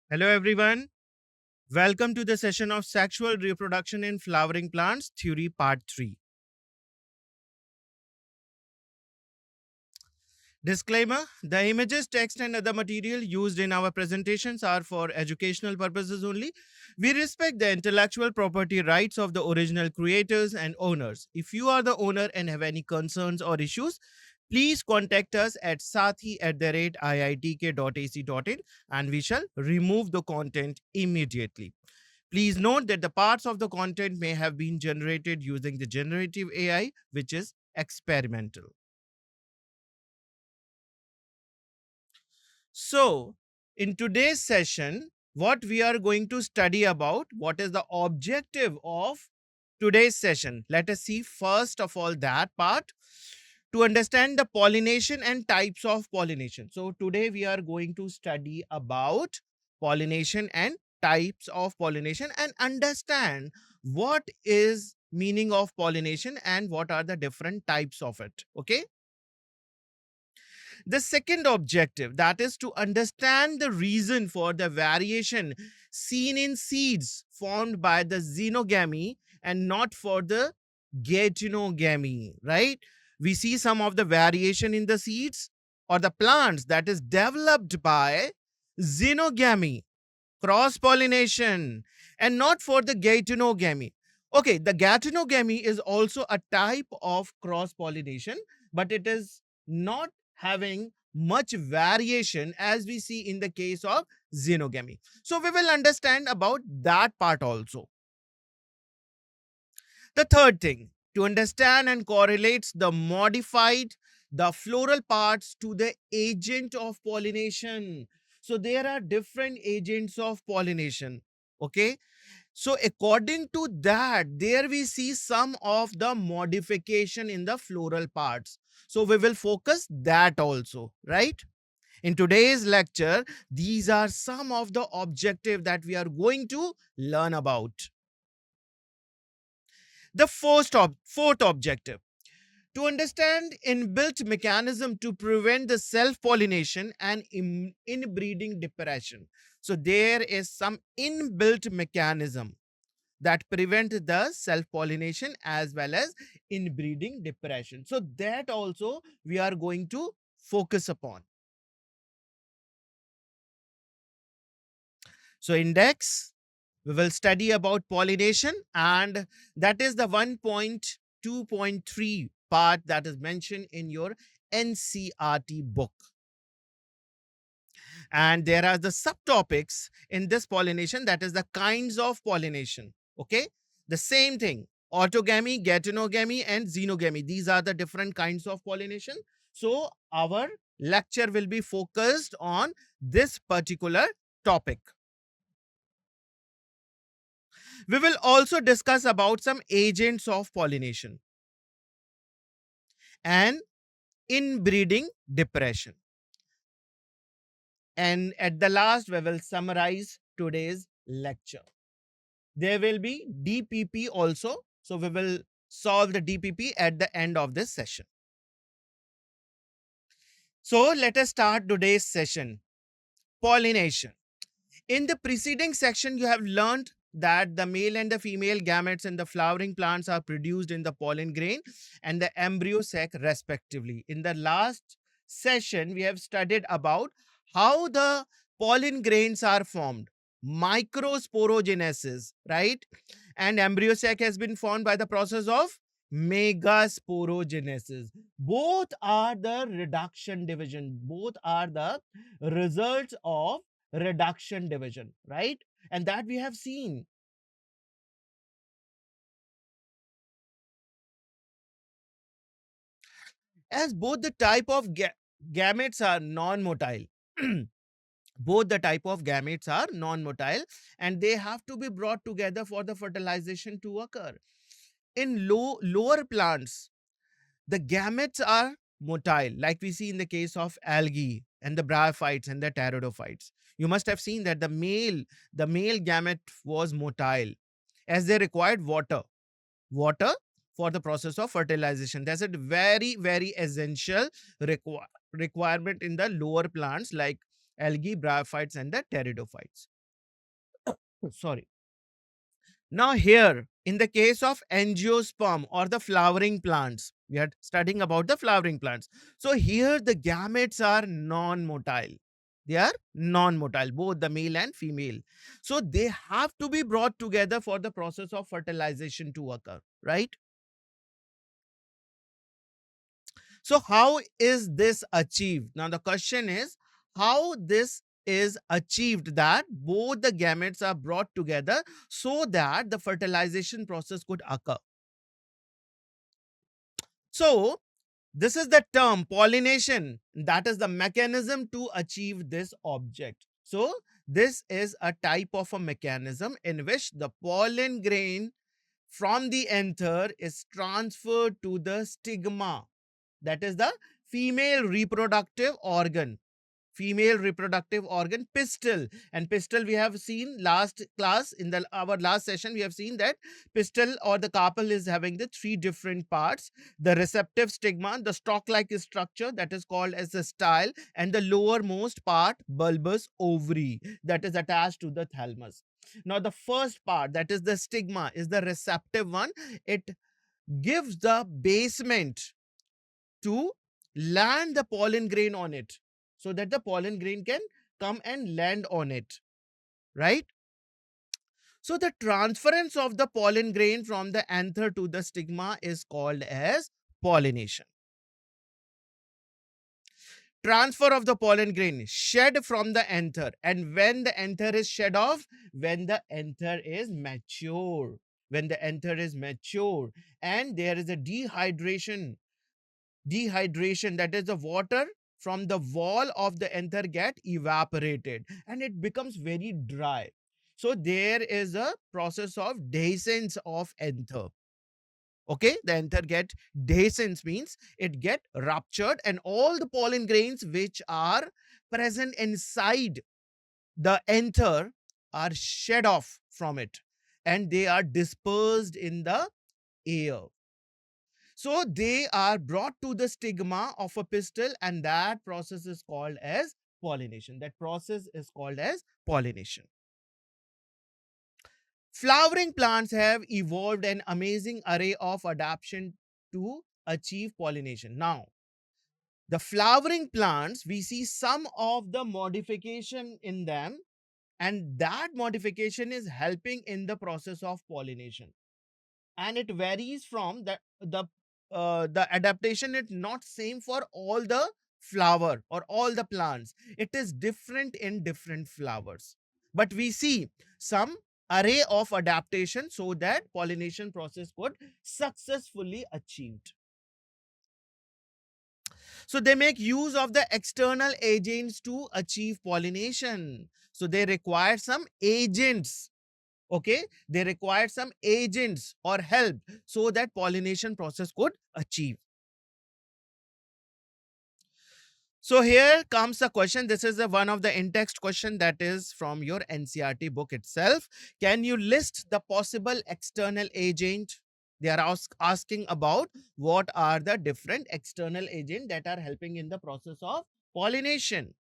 Hello, everyone. Welcome to the session of Sexual Reproduction in Flowering Plants Theory Part 3. Disclaimer: the images, text, and other material used in our presentations are for educational purposes only. We respect the intellectual property rights of the original creators and owners. If you are the owner and have any concerns or issues, please contact us at sathi@iitk.ac.in and we shall remove the content immediately. Please note that the parts of the content may have been generated using the generative AI, which is experimental. So, in today's session, what we are going to study about, what is the objective of today's session? Let us see first of all that part to understand the pollination and types of pollination. So, today we are going to study about pollination and types of pollination and understand what is meaning of pollination and what are the different types of it. Okay. The second objective, that is to understand the reason for the variation seen in seeds formed by the xenogamy and not for the geitonogamy, right? We see some of the variation in the seeds or the plants that is developed by xenogamy, cross pollination, and not for the geitonogamy. Okay, the geitonogamy is also a type of cross pollination, but it is not having much variation as we see in the case of xenogamy. So we will understand about that part also. The third thing, to understand and correlates the modified the floral parts to the agent of pollination. So there are different agents of pollination. Okay. So according to that, there we see some of the modification in the floral parts. So we will focus that also, right? In today's lecture, these are some of the objective that we are going to learn about. The fourth objective, to understand inbuilt mechanism to prevent the self-pollination and inbreeding depression. So there is some inbuilt mechanism that prevent the self-pollination as well as inbreeding depression. So that also we are going to focus upon. So index, we will study about pollination, and that is the 1.2.3 part that is mentioned in your NCRT book. And there are the subtopics in this pollination, that is the kinds of pollination. Okay, the same thing, autogamy, geitonogamy, and xenogamy. These are the different kinds of pollination. So our lecture will be focused on this particular topic. We will also discuss about some agents of pollination and inbreeding depression. And at the last, we will summarize today's lecture. There will be DPP also. So we will solve the DPP at the end of this session. So let us start today's session. Pollination. In the preceding section, you have learned that the male and the female gametes in the flowering plants are produced in the pollen grain and the embryo sac respectively. In the last session, we have studied about how the pollen grains are formed, microsporogenesis, right? And embryo sac has been formed by the process of megasporogenesis. Both are the reduction division. Both are the results of reduction division, right? And that we have seen. As both the type of gametes are non-motile, both the type of gametes are non-motile and they have to be brought together for the fertilization to occur. In lower plants, the gametes are motile, like we see in the case of algae and the bryophytes and the pteridophytes. You must have seen that the male gamete was motile as they required water for the process of fertilization. That's a very, very essential requirement in the lower plants like algae, bryophytes, and the pteridophytes. Sorry. Now here, in the case of angiosperm or the flowering plants, we are studying about the flowering plants. So here the gametes are non-motile. They are non-motile, both the male and female. So they have to be brought together for the process of fertilization to occur, right? So how is this achieved? Now the question is how this is achieved, that both the gametes are brought together so that the fertilization process could occur. So this is the term pollination. That is the mechanism to achieve this object. So this is a type of a mechanism in which the pollen grain from the anther is transferred to the stigma, that is the female reproductive organ, pistil. And pistil, we have seen last class, in the our last session we have seen that pistil or the carpel is having the three different parts: the receptive stigma, the stalk like structure that is called as the style, and the lowermost part, bulbous ovary, that is attached to the thalamus. Now the first part, that is the stigma, is the receptive one. It gives the basement to land the pollen grain on it, so that the pollen grain can come and land on it, right? So the transference of the pollen grain from the anther to the stigma is called as pollination. Transfer of the pollen grain shed from the anther, and when the anther is shed off, when the anther is mature, and there is a dehydration, that is the water from the wall of the anther get evaporated and it becomes very dry. So there is a process of dehiscence of anther. Okay, the anther get dehiscence means it get ruptured, and all the pollen grains which are present inside the anther are shed off from it, and they are dispersed in the air. So they are brought to the stigma of a pistil, and that process is called as pollination. Flowering plants have evolved an amazing array of adaptation to achieve pollination. Now, the flowering plants, we see some of the modification in them, and that modification is helping in the process of pollination. And it varies from the adaptation is not same for all the flower or all the plants. It is different in different flowers, but we see some array of adaptation so that pollination process could successfully achieved. So they make use of the external agents to achieve pollination. So they require some agents. Okay, they require some agents or help so that pollination process could achieve. So here comes a question. This is one of the in-text question that is from your NCERT book itself. Can you list the possible external agent? They are asking about what are the different external agents that are helping in the process of pollination.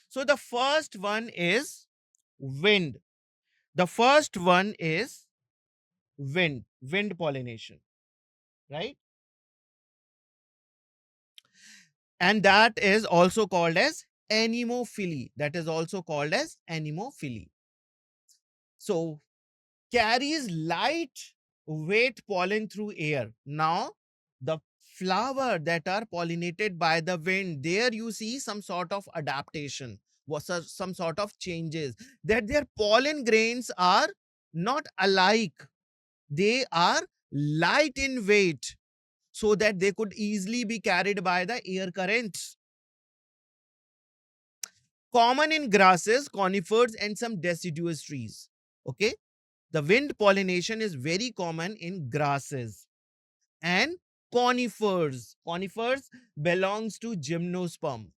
So the first one is wind. The first one is wind pollination, right? And that is also called as anemophily. So carries light weight pollen through air. Now the flower that are pollinated by the wind, there you see some sort of adaptation, was some sort of changes, that their pollen grains are not alike. They are light in weight so that they could easily be carried by the air currents. Common in grasses, conifers, and some deciduous trees. Okay, the wind pollination is very common in grasses and conifers. Conifers belongs to gymnosperm,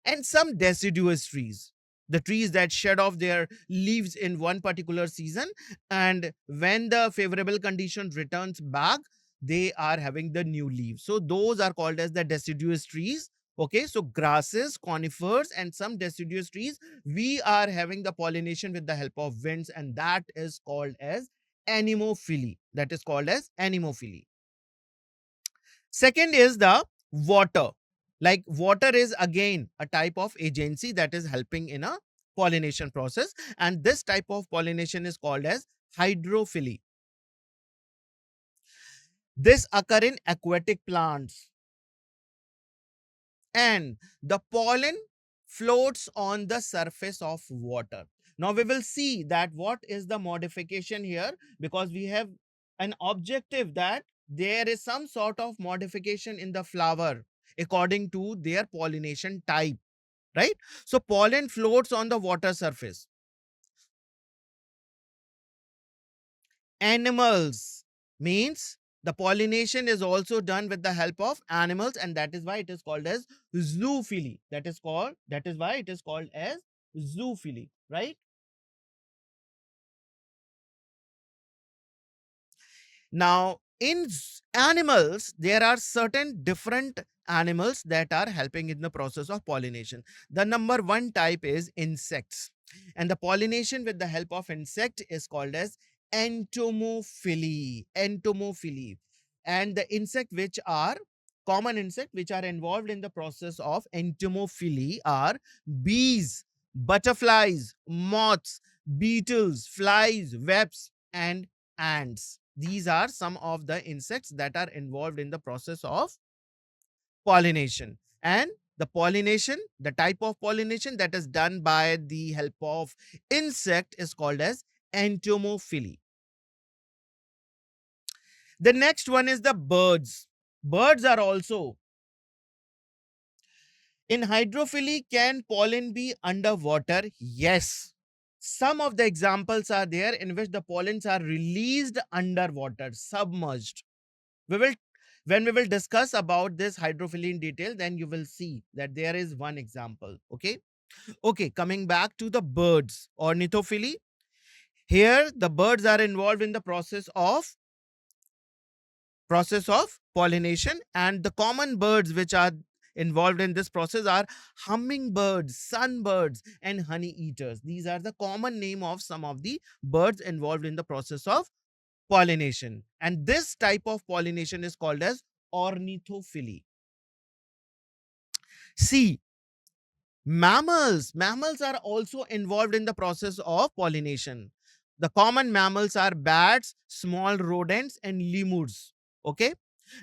and some deciduous trees. The trees that shed off their leaves in one particular season, and when the favorable condition returns back, they are having the new leaves. So those are called as the deciduous trees Okay, so grasses, conifers, and some deciduous trees, we are having the pollination with the help of winds, and that is called as anemophily. That is called as anemophily. Second is the water. Like water is again a type of agency that is helping in a pollination process, and this type of pollination is called as hydrophily. This occur in aquatic plants, and the pollen floats on the surface of water. Now we will see that what is the modification here, because we have an objective that there is some sort of modification in the flower according to their pollination type, right? So pollen floats on the water surface. Animals means the pollination is also done with the help of animals, and that is why it is called as zoophily. That is why it is called as zoophily, right? Now, in animals, there are certain different animals that are helping in the process of pollination. The number one type is insects, and the pollination with the help of insect is called as entomophily. Entomophily, and the insect which are common insect which are involved in the process of entomophily are bees, butterflies, moths, beetles, flies, webs, and ants. These are some of the insects that are involved in the process of pollination. And the pollination, the type of pollination that is done by the help of insect is called as entomophily. The next one is the birds. Birds are also in hydrophily. Can pollen be underwater? Yes. Some of the examples are there in which the pollens are released underwater, submerged. We will, when we will discuss about this hydrophily in detail, then you will see that there is one example. Okay. Okay. Coming back to the birds, ornithophilie. Here, the birds are involved in the process of pollination, and the common birds which are involved in this process are hummingbirds, sunbirds, and honey eaters. These are the common name of some of the birds involved in the process of pollination, and this type of pollination is called as ornithophilie. See, mammals are also involved in the process of pollination. The common mammals are bats, small rodents, and lemurs. Okay.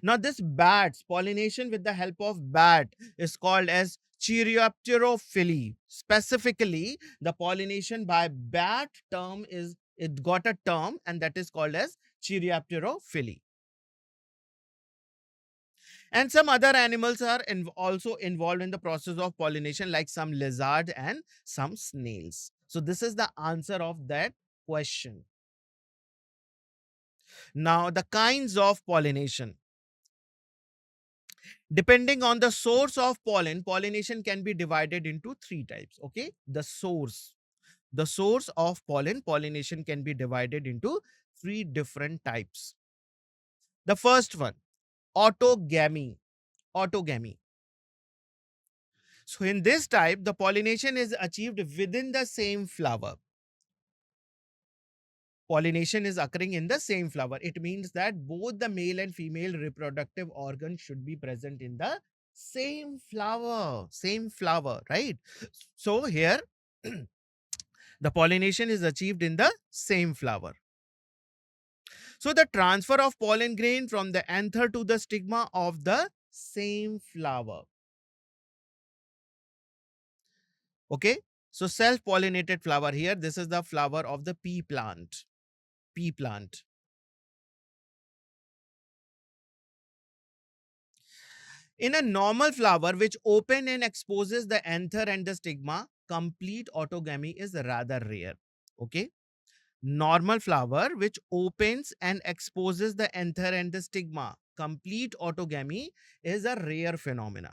Now this bats, pollination with the help of bat is called as Chiropterophilie. Specifically, the pollination by bat term is, it got a term, and that is called as Chiropterophilie. And some other animals are also involved in the process of pollination, like some lizards and some snails. So this is the answer of that question. Now, the kinds of pollination. Depending on the source of pollen, pollination can be divided into three types. Okay, the source of pollination can be divided into three different types. The first one, autogamy. Autogamy. So in this type, the pollination is achieved within the same flower. Pollination is occurring in the same flower. It means that both the male and female reproductive organs should be present in the same flower, right? So here, the pollination is achieved in the same flower. So the transfer of pollen grain from the anther to the stigma of the same flower. Okay. So self-pollinated flower here. This is the flower of the pea plant. Pea plant. In a normal flower which open and exposes the anther and the stigma, complete autogamy is rather rare. Okay. Normal flower which opens and exposes the anther and the stigma, complete autogamy is a rare phenomena.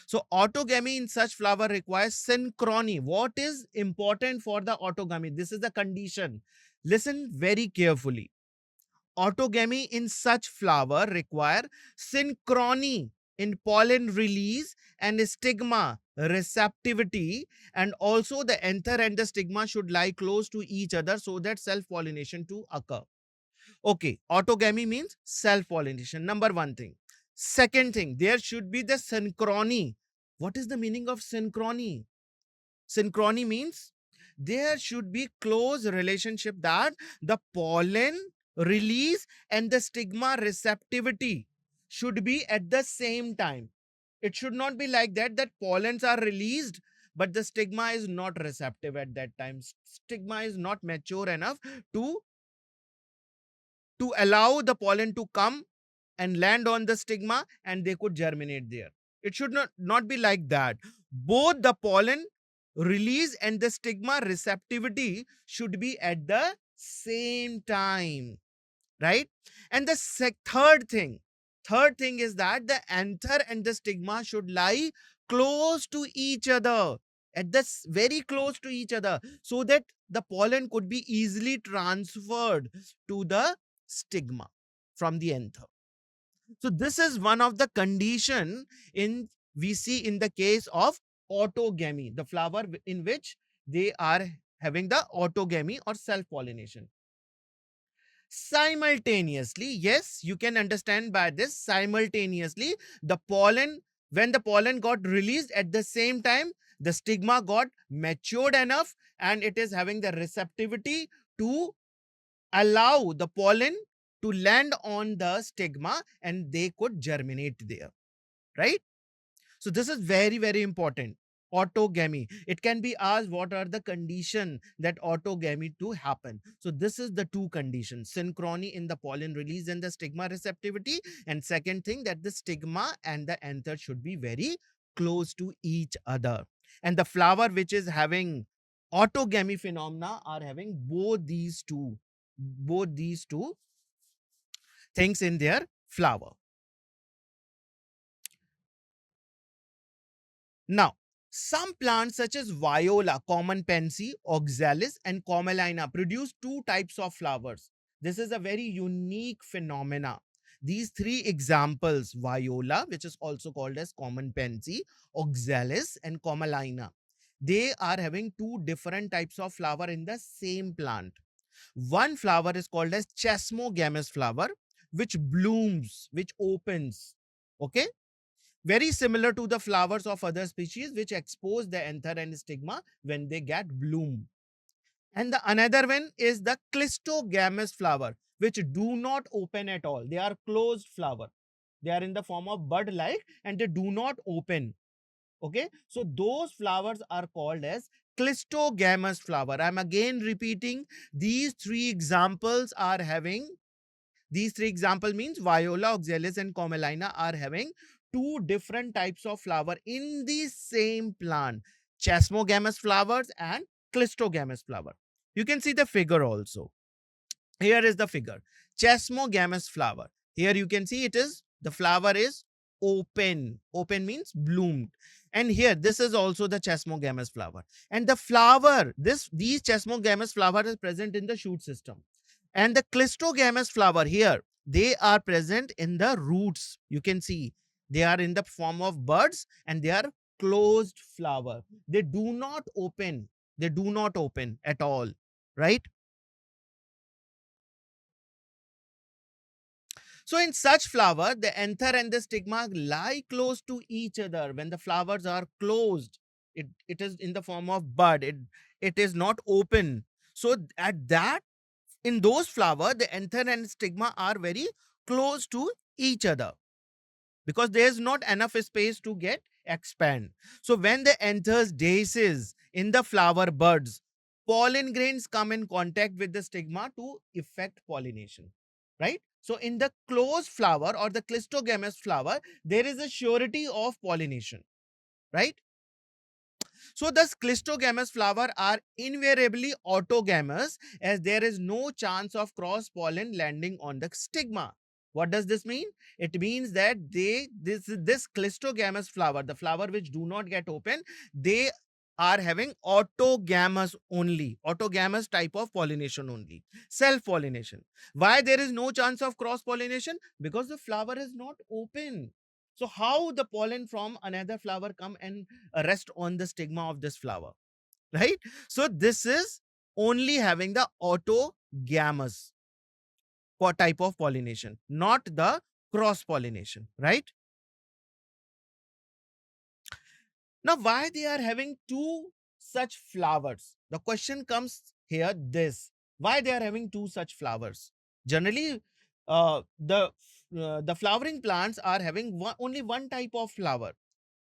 So autogamy in such flower requires synchrony. What is important for the autogamy? This is the condition. Listen very carefully. Autogamy in such flower require synchrony in pollen release and stigma receptivity, and also the anther and the stigma should lie close to each other so that self-pollination to occur. Okay, autogamy means self-pollination, number one thing. Second thing, there should be the synchrony. What is the meaning of synchrony? Synchrony means there should be close relationship that the pollen release and the stigma receptivity should be at the same time. It should not be like that pollens are released but the stigma is not receptive at that time. Stigma is not mature enough to allow the pollen to come and land on the stigma and they could germinate there. It should not be like that. Both the pollen release and the stigma receptivity should be at the same time, right? And the third thing is that the anther and the stigma should lie close to each other, at the very close to each other, so that the pollen could be easily transferred to the stigma from the anther. So this is one of the condition in we see in the case of autogamy, the flower in which they are having the autogamy or self-pollination. Simultaneously, yes, you can understand by this, simultaneously, the pollen, when the pollen got released at the same time, the stigma got matured enough and it is having the receptivity to allow the pollen to land on the stigma and they could germinate there, right? So this is very, very important. Autogamy. It can be asked what are the conditions that autogamy to happen. So this is the two conditions: synchrony in the pollen release and the stigma receptivity. And second thing, that the stigma and the anther should be very close to each other. And the flower which is having autogamy phenomena are having both these two things in their flower. Now, some plants such as viola, common pansy, oxalis, and commelina produce two types of flowers. This is a very unique phenomena. These three examples, viola, which is also called as common pansy, oxalis, and commelina, they are having two different types of flower in the same plant. One flower is called as chasmogamous flower, which blooms, which opens. Okay, very similar to the flowers of other species which expose the anther and stigma when they get bloom. And the another one is the clistogamous flower, which do not open at all. They are closed flower. They are in the form of bud like and they do not open. Okay, so those flowers are called as clistogamous flower. I'm again repeating, these three examples are having, these three example means viola, oxalis, and commelina are having two different types of flower in the same plant: chasmogamous flowers and clistogamous flower. You can see the figure also. Here is the figure. Chasmogamous flower. Here you can see it is, the flower is open. Open means bloomed. And here, this is also the chasmogamous flower. And the flower, these chasmogamous flower is present in the shoot system. And the clistogamous flower here, they are present in the roots. You can see they are in the form of buds and they are closed flower. They do not open. They do not open at all, right? So in such flower, the anther and the stigma lie close to each other. When the flowers are closed, it is in the form of bud. It is not open. So at that, in those flower, the anther and stigma are very close to each other because there is not enough space to get expand. So when the anthers dehisces in the flower buds, pollen grains come in contact with the stigma to effect pollination, right? So in the closed flower or the clistogamous flower, there is a surety of pollination, right? So the clistogamous flower are invariably autogamous as there is no chance of cross pollen landing on the stigma. What does this mean? It means that this clistogamous flower, the flower which do not get open, they are having autogamous only, autogamous type of pollination only, self-pollination. Why there is no chance of cross pollination? Because the flower is not open. So how the pollen from another flower come and rest on the stigma of this flower, right? So this is only having the autogamous type of pollination, not the cross pollination, right? Now, why they are having two such flowers? The question comes here this: why they are having two such flowers? Generally, the flowering plants are having only one type of flower,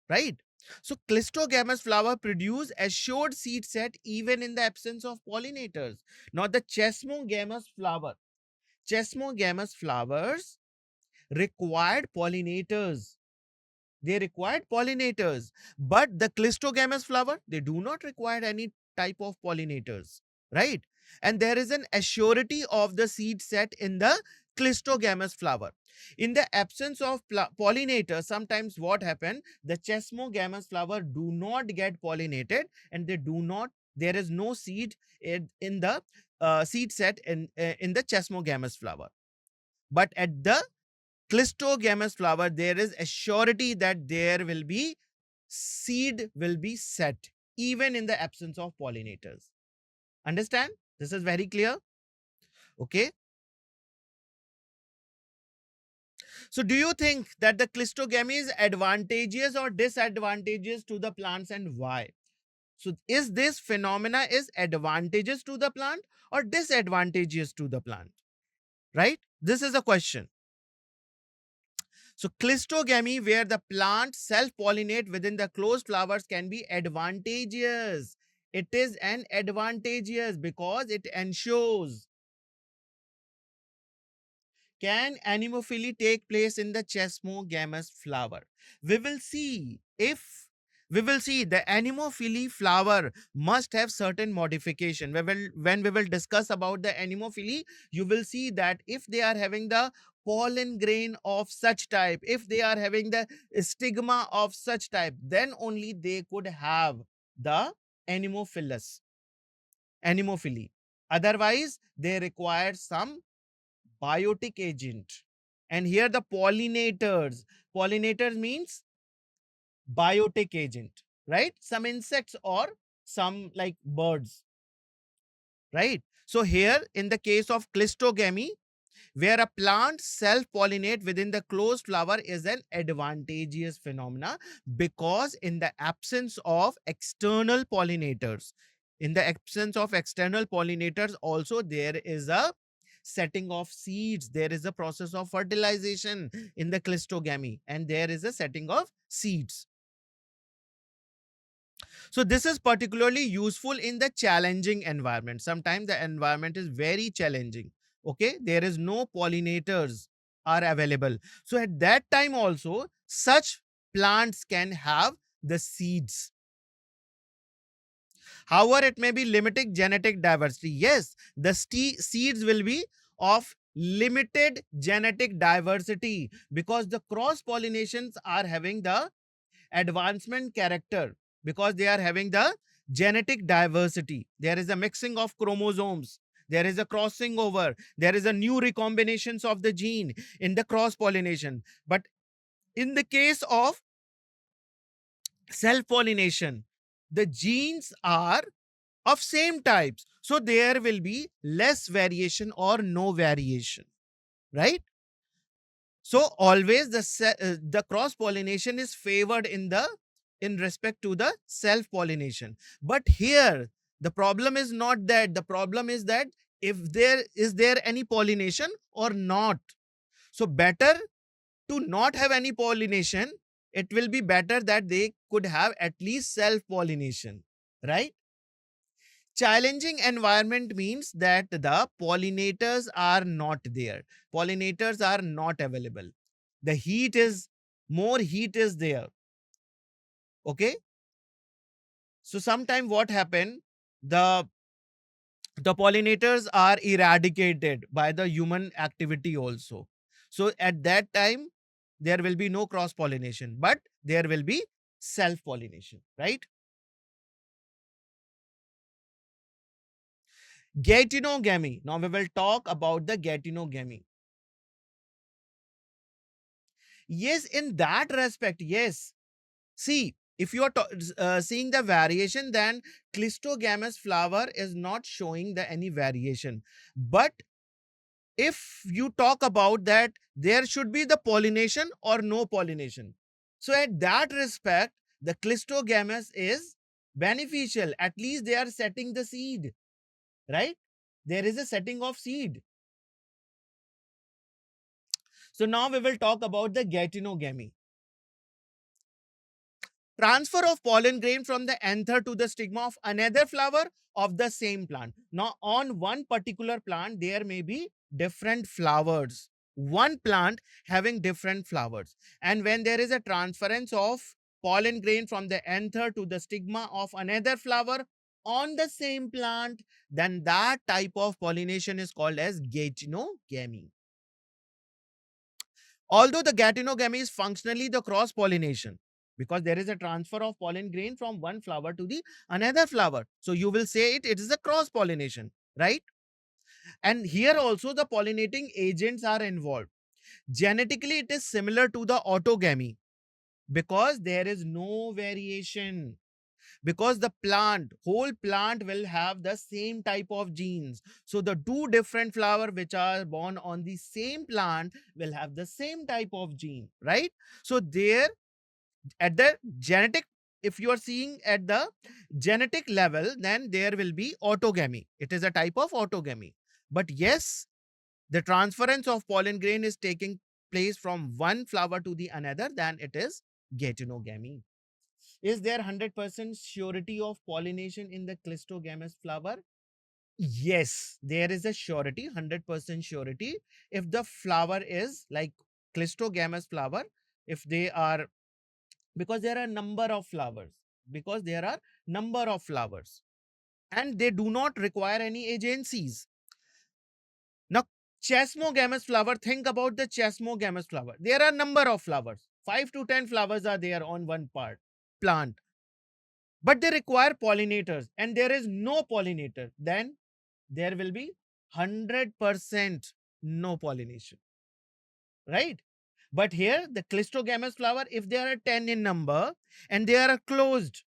right? So, clistogamous flower produce assured seed set even in the absence of pollinators. Now, the chesmogamous flower, chesmogamous flowers required pollinators, they required pollinators, but the clistogamous flower, they do not require any type of pollinators, right? And there is an assurity of the seed set in the clistogamous flower. In the absence of pollinators, sometimes what happen, the chesmogamous flower do not get pollinated, and they do not, there is no seed in the seed set in the chesmogamous flower. But at the clistogamous flower, there is a surety that there will be seed will be set even in the absence of pollinators. Understand? This is very clear. Okay. So do you think that the clistogamy is advantageous or disadvantageous to the plants, and why? So is this phenomena is advantageous to the plant or disadvantageous to the plant? Right? This is a question. So clistogamy, where the plant self-pollinate within the closed flowers, can be advantageous. It is an advantageous because it ensures. Can anemophily take place in the chesmogamous flower? We will see if we will see the anemophily flower must have certain modification. When we will discuss about the anemophily, you will see that if they are having the pollen grain of such type, if they are having the stigma of such type, then only they could have the anemophilus, anemophily. Otherwise, they require some biotic agent. And here the pollinators. Pollinators means biotic agent, right? Some insects or some like birds, right? So here in the case of clistogamy, where a plant self-pollinate within the closed flower is an advantageous phenomena because in the absence of external pollinators, also there is a setting of seeds, there is a process of fertilization in the clistogamy, and there is a setting of seeds. So this is particularly useful in the challenging environment. Sometimes the environment is very challenging. Okay, there is no pollinators are available. So at that time also, such plants can have the seeds. However, it may be limited genetic diversity. Yes, the seeds will be of limited genetic diversity because the cross pollinations are having the advancement character, because they are having the genetic diversity. There is a mixing of chromosomes, there is a crossing over, there is a new recombinations of the gene in the cross pollination. But in the case of self pollination, the genes are of same types, so there will be less variation or no variation, right? So always the cross pollination is favored in respect to the self pollination. But here the problem is not that. The problem is that if there any pollination or not. So better to not have any pollination. It will be better that they could have at least self pollination, right? Challenging environment means that the pollinators are not there. Pollinators are not available. The heat is more heat is there. Okay. So sometime what happened? The the pollinators are eradicated by the human activity also. So at that time, there will be no cross pollination, but there will be self pollination, right? Gatinogamy. Now we will talk about the gatinogamy. Yes, in that respect, yes. See, if you are seeing the variation, then clistogamous flower is not showing the any variation. But if you talk about that, there should be the pollination or no pollination. So at that respect, the clistogamous is beneficial. At least they are setting the seed, right? There is a setting of seed. So now we will talk about the gatinogamy. Transfer of pollen grain from the anther to the stigma of another flower of the same plant. Now, on one particular plant, there may be different flowers. One plant having different flowers. And when there is a transference of pollen grain from the anther to the stigma of another flower on the same plant, then that type of pollination is called as gatinogamy. Although the gatinogamy is functionally the cross pollination, because there is a transfer of pollen grain from one flower to the another flower. So you will say it is a cross pollination, right? And here also the pollinating agents are involved. Genetically, it is similar to the autogamy because there is no variation, because the whole plant will have the same type of genes. So the two different flower which are born on the same plant will have the same type of gene, right? So there at the genetic, if you are seeing at the genetic level, then there will be autogamy. It is a type of autogamy. But yes, the transference of pollen grain is taking place from one flower to the another, then it is gatinogamy. Is there 100% surety of pollination in the clistogamous flower? Yes, there is a surety, 100% surety. If the flower is like clistogamous flower, if they are, because there are number of flowers, because there are number of flowers and they do not require any agencies. Now, chesmogamous flower, think about the chesmogamous flower. There are number of flowers, 5 to 10 flowers are there on one plant, but they require pollinators and there is no pollinator, then there will be 100% no pollination, right? But here the clistogamous flower, if there are 10 in number and they are closed,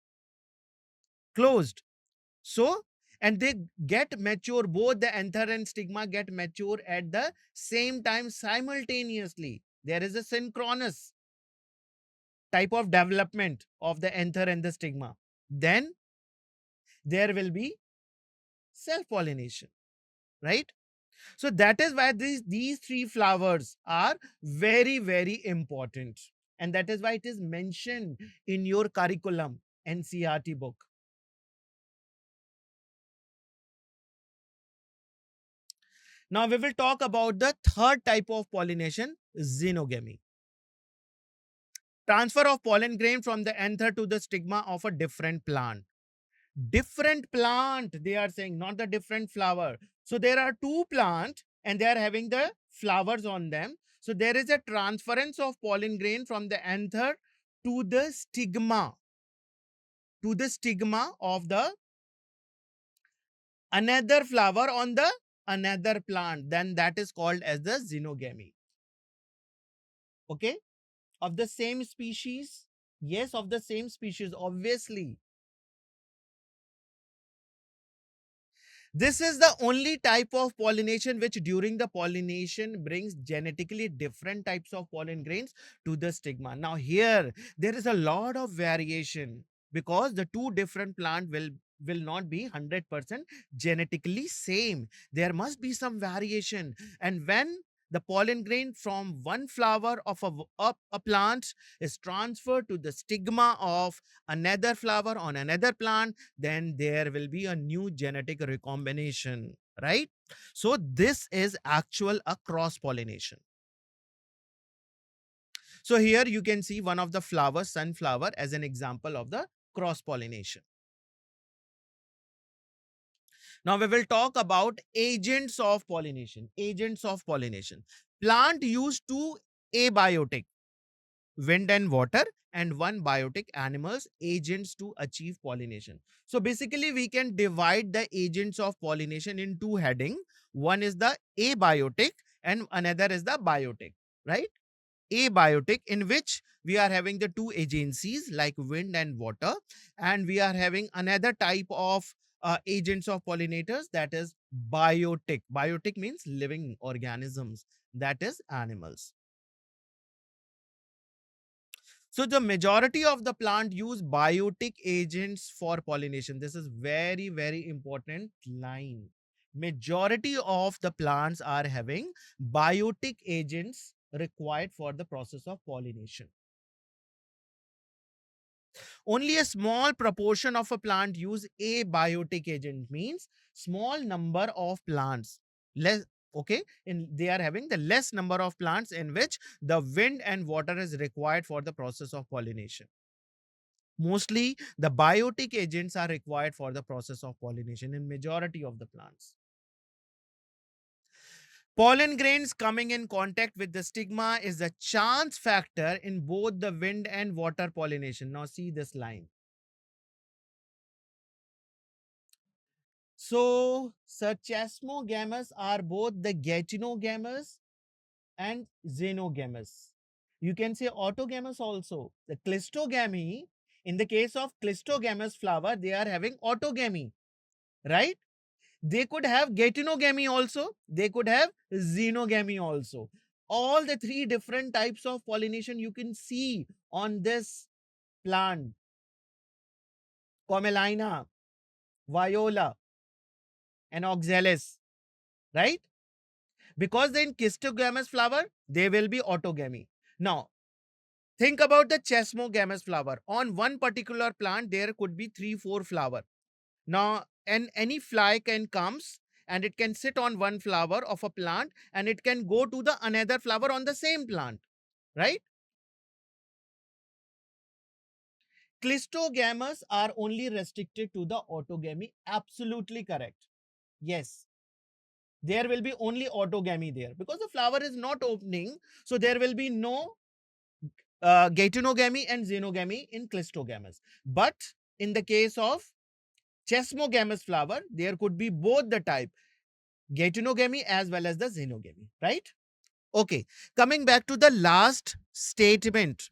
so and they get mature, both the anther and stigma get mature at the same time simultaneously. There is a synchronous type of development of the anther and the stigma. Then there will be self pollination, right? So that is why these three flowers are very, very important. And that is why it is mentioned in your curriculum, NCRT book. Now we will talk about the third type of pollination, xenogamy. Transfer of pollen grain from the anther to the stigma of a different plant. Different plant, they are saying, not the different flower. So there are two plants and they are having the flowers on them. So there is a transference of pollen grain from the anther to the stigma of the another flower on the another plant. Then that is called as the xenogamy. Okay, of the same species. Yes, of the same species, obviously. This is the only type of pollination which during the pollination brings genetically different types of pollen grains to the stigma. Now here there is a lot of variation because the two different plant will not be 100% genetically same. There must be some variation, and when the pollen grain from one flower of a plant is transferred to the stigma of another flower on another plant, then there will be a new genetic recombination, right? So this is actual a cross pollination. So here you can see one of the flowers, sunflower, as an example of the cross pollination. Now we will talk about agents of pollination. Agents of pollination. Plant use two abiotic, wind and water, and one biotic, animals, agents to achieve pollination. So basically we can divide the agents of pollination in two heading. One is the abiotic and another is the biotic, right? abiotic, in which we are having the two agencies like wind and water, and we are having another type of agents of pollinators, that is biotic. Biotic means living organisms, that is animals. So the majority of the plant use biotic agents for pollination. This is very, very important line. Majority of the plants are having biotic agents required for the process of pollination. Only a small proportion of a plant use abiotic agent, means small number of plants, less, okay, in they are having the less number of plants in which the wind and water is required for the process of pollination. Mostly the biotic agents are required for the process of pollination in majority of the plants. Pollen grains coming in contact with the stigma is a chance factor in both the wind and water pollination. Now see this line. So Sarchasmogamous are both the Gatianogamous and Xenogamous. You can say autogamous also. The Clistogamy, in the case of Clistogamous flower, they are having autogamy, right? They could have Gatinogamy also. They could have Xenogamy also. All the three different types of pollination you can see on this plant. Comelina, Viola, and Oxalis, right? Because in Chistogamous flower, they will be autogamy. Now, think about the Chesmogamous flower. On one particular plant, there could be 3, 4 flower. Now, and any fly can comes and it can sit on one flower of a plant and it can go to the another flower on the same plant, right? Clistogamous are only restricted to the autogamy. Absolutely correct. Yes. There will be only autogamy there because the flower is not opening. So there will be no Gatinogamy and Xenogamy in Clistogamous. But in the case of Chesmogamous flower, there could be both the type, Gatinogamy as well as the Xenogamy, right? Okay, coming back to the last statement.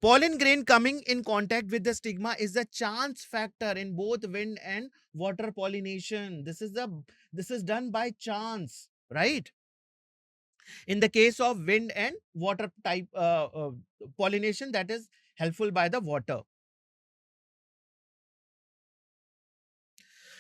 Pollen grain coming in contact with the stigma is a chance factor in both wind and water pollination. This is done by chance, right? In the case of wind and water type pollination, that is helpful by the water.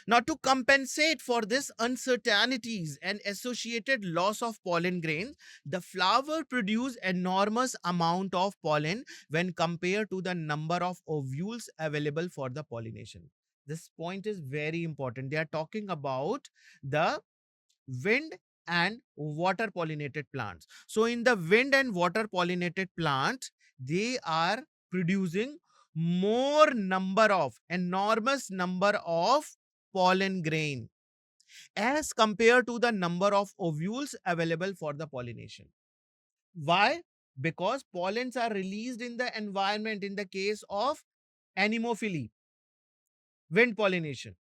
Now, to compensate for this uncertainties and associated loss of pollen grains, the flower produce enormous amount of pollen when compared to the number of ovules available for the pollination. This point is very important. They are talking about the wind and water pollinated plants. So in the wind and water pollinated plants, they are producing more number of enormous number of pollen grain as compared to the number of ovules available for the pollination. Why? Because pollens are released in the environment in the case of anemophily, wind pollination,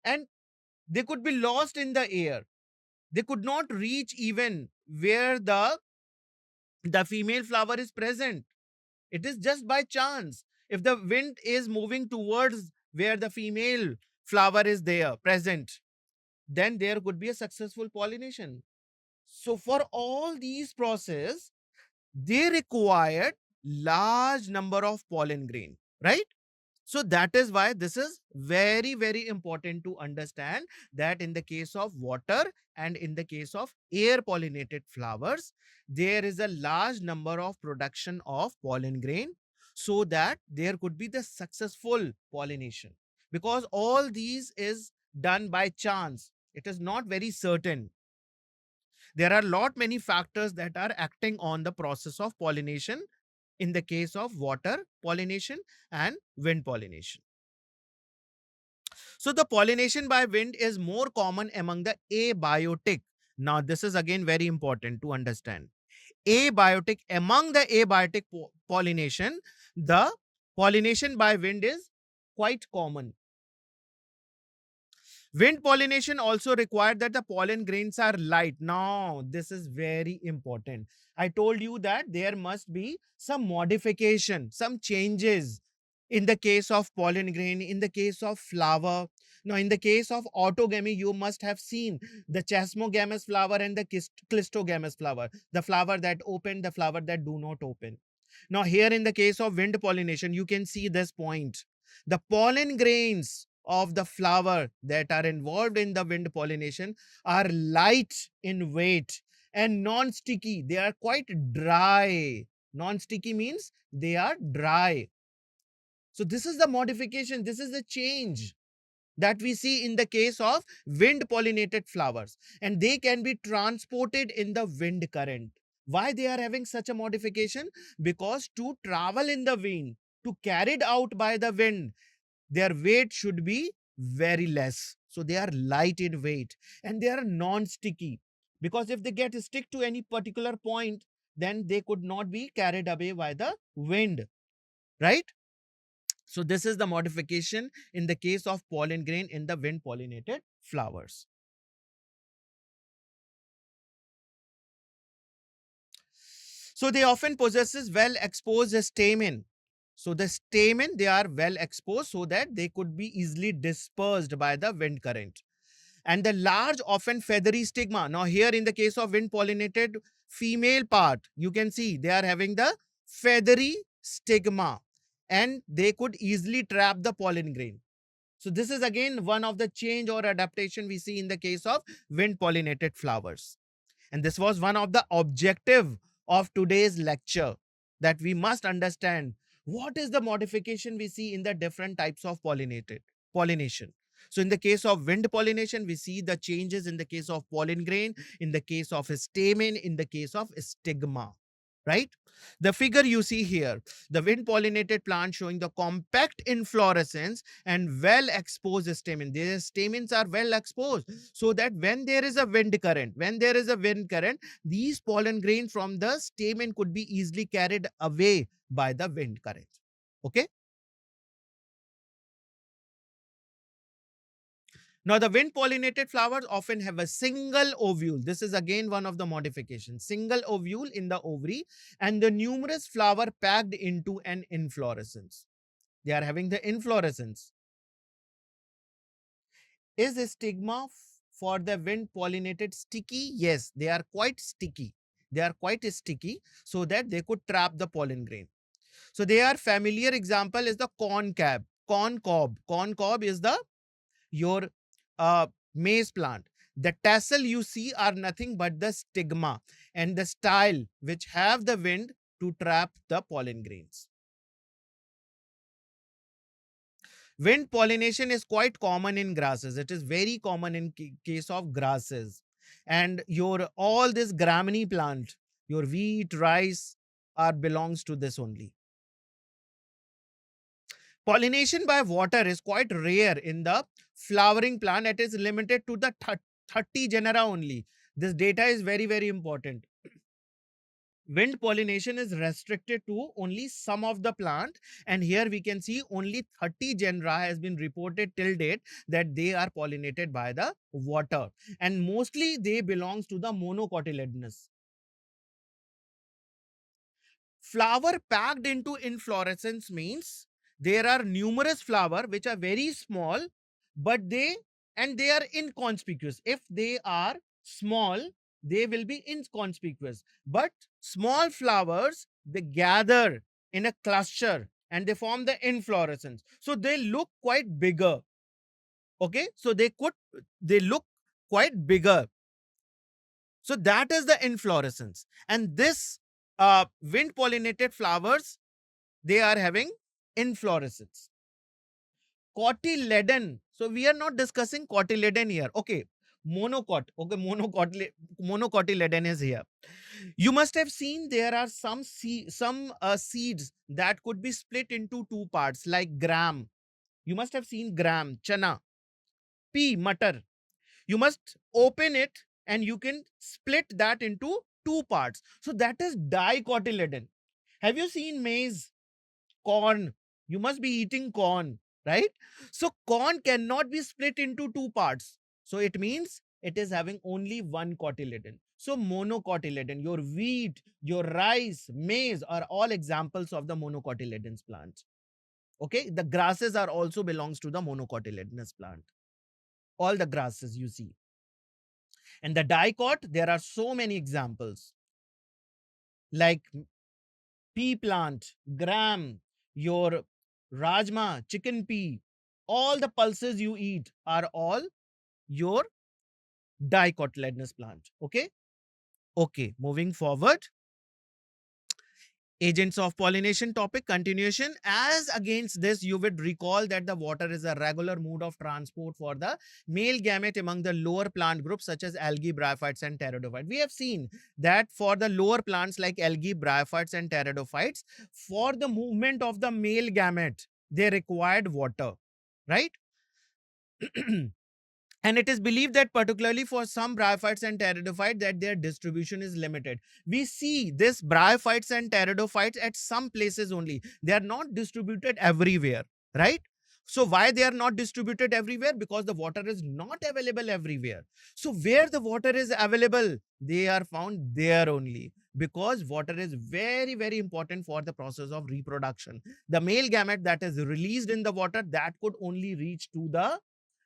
and they could be lost in the air. They could not reach even where the female flower is present. It is just by chance. If the wind is moving towards where the female flower is there present, then there could be a successful pollination. So for all these process, they required large number of pollen grain, right? So that is why this is very, very important to understand that in the case of water and in the case of air pollinated flowers, there is a large number of production of pollen grain so that there could be the successful pollination, because all these is done by chance. It is not very certain. There are lot many factors that are acting on the process of pollination in the case of water pollination and wind pollination. So the pollination by wind is more common among the abiotic. Now this is again very important to understand. Abiotic, among the abiotic pollination, the pollination by wind is quite common. Wind pollination also required that the pollen grains are light. Now, this is very important. I told you that there must be some modification, some changes in the case of pollen grain, in the case of flower. Now, in the case of autogamy, you must have seen the chasmogamous flower and the clistogamous flower, the flower that open, the flower that do not open. Now, here in the case of wind pollination, you can see this point. The pollen grains of the flower that are involved in the wind pollination are light in weight and non-sticky. They are quite dry. Non-sticky means they are dry. So this is the modification, this is the change that we see in the case of wind pollinated flowers, and they can be transported in the wind current. Why they are having such a modification? Because to travel in the wind, to carried out by the wind, their weight should be very less. So they are light in weight and they are non-sticky, because if they get stick to any particular point, then they could not be carried away by the wind, right? So this is the modification in the case of pollen grain in the wind pollinated flowers. So they often possesses well exposed stamen. So the stamen, they are well exposed so that they could be easily dispersed by the wind current. And the large, often feathery stigma. Now here in the case of wind pollinated female part, you can see they are having the feathery stigma and they could easily trap the pollen grain. So this is again one of the change or adaptation we see in the case of wind pollinated flowers. And this was one of the objective of today's lecture, that we must understand what is the modification we see in the different types of pollination. So in the case of wind pollination, we see the changes in the case of pollen grain, in the case of stamen, in the case of stigma, right? The figure you see here, the wind pollinated plant showing the compact inflorescence and well exposed stamen. Their stamens are well exposed so that when there is a wind current, these pollen grains from the stamen could be easily carried away by the wind current. Okay. Now, the wind pollinated flowers often have a single ovule. This is again one of the modifications. Single ovule in the ovary and the numerous flower packed into an inflorescence. They are having the inflorescence. Is the stigma for the wind pollinated sticky? Yes, they are quite sticky. They are quite sticky so that they could trap the pollen grain. So their familiar example is the corn cob. Corn cob. Corn cob is the your maize plant. The tassel you see are nothing but the stigma and the style which have the wind to trap the pollen grains. Wind pollination is quite common in grasses. It is very common in case of grasses. And your all this graminy plant, your wheat, rice, are belongs to this only. Pollination by water is quite rare in the flowering plant. It is limited to the 30 genera only. This data is very, very important. Wind pollination is restricted to only some of the plant, and here we can see only 30 genera has been reported till date that they are pollinated by the water, and mostly they belongs to the monocotyledonous. Flower packed into inflorescence means there are numerous flower which are very small, but they are inconspicuous. If they are small, they will be inconspicuous. But small flowers, they gather in a cluster and they form the inflorescence. So they look quite bigger. Okay, so they look quite bigger. So that is the inflorescence. And this wind pollinated flowers, they are having inflorescence. Cotyledon. So we are not discussing cotyledon here. Okay. Monocot. Okay. Monocotyledon is here. You must have seen there are some seeds that could be split into two parts, like gram. You must have seen gram, chana, pea, matar. You must open it and you can split that into two parts. So that is dicotyledon. Have you seen maize, corn? You must be eating corn. right? So corn cannot be split into two parts. So it means it is having only one cotyledon. So monocotyledon, your wheat, your rice, maize are all examples of the monocotyledons plant. Okay, the grasses are also belongs to the monocotyledonous plant. All the grasses you see. And the dicot, there are so many examples like pea plant, gram, your rajma, chicken pea, all the pulses you eat are all your dicotyledonous plant. Okay. Okay. Moving forward. Agents of pollination topic continuation. As against this, you would recall that the water is a regular mode of transport for the male gamete among the lower plant groups such as algae, bryophytes, and pteridophytes. We have seen that for the lower plants like algae, bryophytes, and pteridophytes, for the movement of the male gamete, they required water, right? And it is believed that particularly for some bryophytes and pteridophytes that their distribution is limited. We see this bryophytes and pteridophytes at some places only. They are not distributed everywhere, right? So why they are not distributed everywhere? Because the water is not available everywhere. So where the water is available, they are found there only. Because water is very, very important for the process of reproduction. The male gamete that is released in the water, that could only reach to the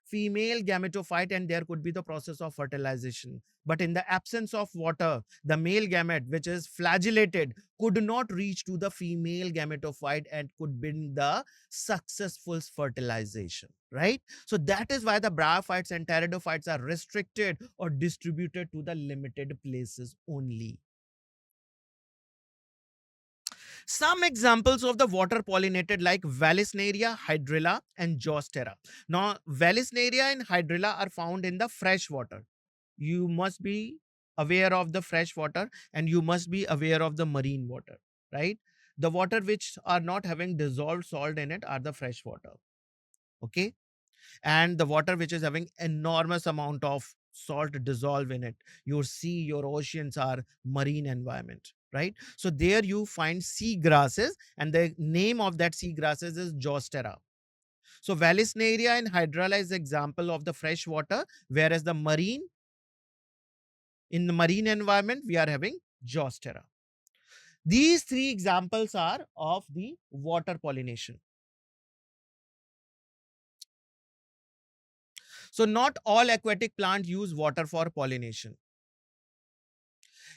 female gametophyte and there could be the process of fertilization. But in the absence of water, the male gamete, which is flagellated, could not reach to the female gametophyte and could bring the successful fertilization, right? So that is why the bryophytes and pteridophytes are restricted or distributed to the limited places only. Some examples of the water pollinated like Vallisneria, Hydrilla, and Joostera. Now, Vallisneria and Hydrilla are found in the fresh water. You must be aware of the fresh water and you must be aware of the marine water, right? The water which are not having dissolved salt in it are the fresh water. Okay. And the water which is having enormous amount of salt dissolve in it, your sea, your oceans are marine environment, right? So there you find sea grasses and the name of that sea grasses is Joostera. So Vallisneria and Hydrilla is example of the fresh water, whereas the marine, in the marine environment we are having Joostera. These three examples are of the water pollination. So not all aquatic plants use water for pollination.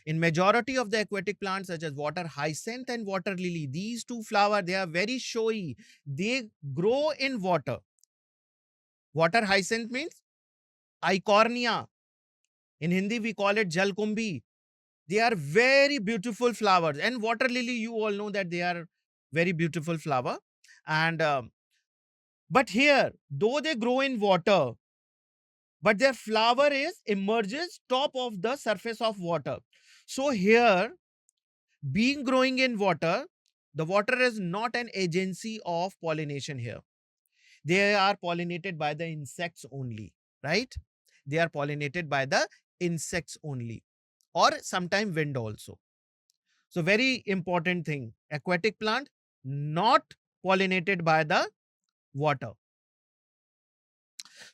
In majority of the aquatic plants such as water hyacinth and water lily, these two flowers, they are very showy. They grow in water. Water hyacinth means Icornia. In Hindi, we call it Jalkumbi. They are very beautiful flowers. And water lily, you all know that they are very beautiful flower. And but here, though they grow in water, but their flower is emerges top of the surface of water. So here, being growing in water, the water is not an agency of pollination here. They are pollinated by the insects only, right? They are pollinated by the insects only, or sometime wind also. So very important thing, aquatic plant not pollinated by the water.